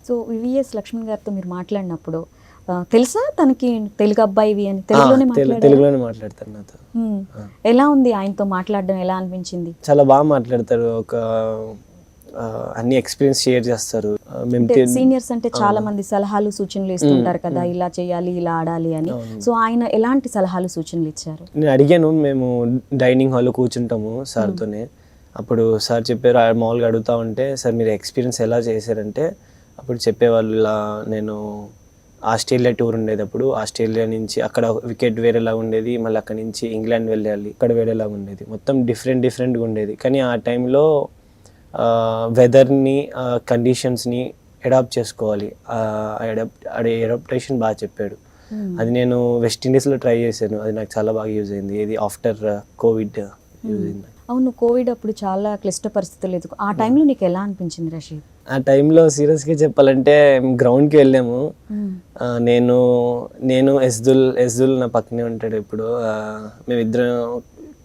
So VVS Laxman గారితో మీరు మాట్లాడినప్పుడు తెలుసా తనకి తెలుగు అబ్బాయివి అని? తెలుగులోనే మాట్లాడతారు నాతో. ఎలా ఉంది ఆయనతో మాట్లాడడం? ఎలా అనిపించింది? చాలా బాగా మాట్లాడతారు. ఒక అన్ని ఎక్స్పీరియన్స్ షేర్ చేస్తారు. సీనియర్స్ అంటే చాలా మంది సలహాలు సూచనలు ఇస్తుంటారు కదా, ఇలా చేయాలి ఇలా ఆడాలి అని. సో ఆయన ఎలాంటి సలహాలు సూచనలు ఇచ్చారు? నేను అడిగాను. మేము డైనింగ్ హాల్లో కూర్చుంటాము సార్తోనే. అప్పుడు సార్ చెప్పారు, మామూలుగా అడుగుతా ఉంటే, సార్ మీరు ఎక్స్పీరియన్స్ ఎలా చేశారంటే అప్పుడు చెప్పేవాళ్ళు, ఇలా నేను ఆస్ట్రేలియా టూర్ ఉండేది. అప్పుడు ఆస్ట్రేలియా నుంచి అక్కడ వికెట్ వేరేలాగా ఉండేది, మళ్ళీ అక్కడ నుంచి ఇంగ్లాండ్ వెళ్ళాలి, ఇక్కడ వేరేలాగా ఉండేది, మొత్తం డిఫరెంట్గా ఉండేది. కానీ ఆ టైంలో వెదర్ని కండిషన్స్ని అడాప్ట్ చేసుకోవాలి. అడాప్టేషన్ బాగా చెప్పాడు. అది నేను వెస్టిండీస్లో ట్రై చేశాను. అది నాకు చాలా బాగా యూజ్ అయింది. ఇది ఆఫ్టర్ కోవిడ్ యూజ్ అయింది. అవును, కోవిడ్ అప్పుడు చాలా క్లిష్ట పరిస్థితులు ఎదుగు. ఆ టైంలో నీకు ఎలా అనిపించింది రషీద్? ఆ టైంలో సీరియస్గా చెప్పాలంటే గ్రౌండ్కి వెళ్ళాము. నేను ఎస్దుల్ నా పక్కనే ఉంటాడు ఇప్పుడు. మేమిద్దరం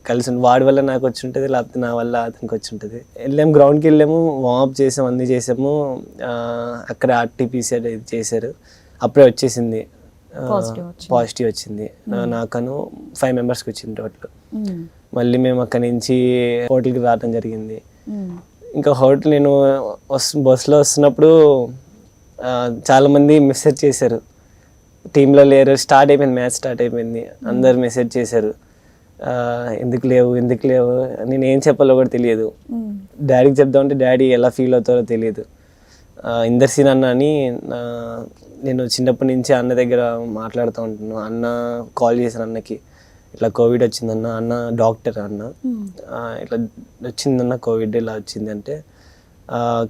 కలిసి, వాడి వల్ల నాకు వచ్చి ఉంటుంది, లేకపోతే నా వల్ల అతనికి వచ్చి ఉంటుంది. వెళ్ళాము, గ్రౌండ్కి వెళ్ళాము, వార్మప్ చేసాము, అన్నీ చేసాము. అక్కడ ఆర్టీపీసీ ఇది చేశారు. అప్పుడే వచ్చేసింది, పాజిటివ్ వచ్చింది. నాకను 5 మెంబర్స్కి వచ్చింది టోటల్. మళ్ళీ మేము అక్కడి నుంచి హోటల్కి రావడం జరిగింది. ఇంకా హోటల్ నేను బస్సులో వస్తున్నప్పుడు చాలామంది మెసేజ్ చేశారు, టీంలో లేరు, స్టార్ట్ అయిపోయింది, మ్యాచ్ స్టార్ట్ అయిపోయింది, అందరు మెసేజ్ చేశారు, ఎందుకు లేవు నేను ఏం చెప్పాలో కూడా తెలియదు. డాడీకి చెప్దామంటే డాడీ ఎలా ఫీల్ అవుతారో తెలియదు. ఇందర్సీన్ అన్న అని నేను చిన్నప్పటి నుంచి అన్న దగ్గర మాట్లాడుతూ ఉంటున్నాను. అన్న కాల్ చేశాను అన్నకి, ఇట్లా కోవిడ్ వచ్చిందన్న, అన్న డాక్టర్ అన్న, ఇట్లా వచ్చిందన్న కోవిడ్ ఇలా వచ్చింది అంటే,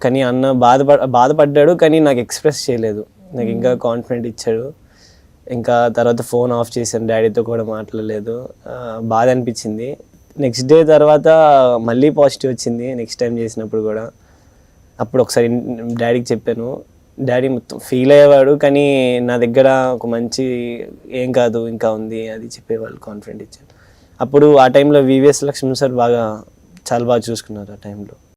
కానీ అన్న బాధపడ్డాడు, కానీ నాకు ఎక్స్ప్రెస్ చేయలేదు. నాకు ఇంకా కాన్ఫిడెంట్ ఇచ్చాడు. ఇంకా తర్వాత ఫోన్ ఆఫ్ చేశాను, డాడీతో కూడా మాట్లాడలేదు. బాధ అనిపించింది. నెక్స్ట్ డే తర్వాత మళ్ళీ పాజిటివ్ వచ్చింది, నెక్స్ట్ టైం చేసినప్పుడు కూడా. అప్పుడు ఒకసారి డాడీకి చెప్పాను. డాడీ మొత్తం ఫీల్ అయ్యేవాడు, కానీ నా దగ్గర ఒక మంచి ఏం కాదు ఇంకా ఉంది అది చెప్పేవాళ్ళు, కాన్ఫిడెంట్ ఇచ్చారు. అప్పుడు ఆ టైంలో వివిఎస్ లక్ష్మణ్ సార్ చాలా బాగా చూసుకున్నారు ఆ టైంలో.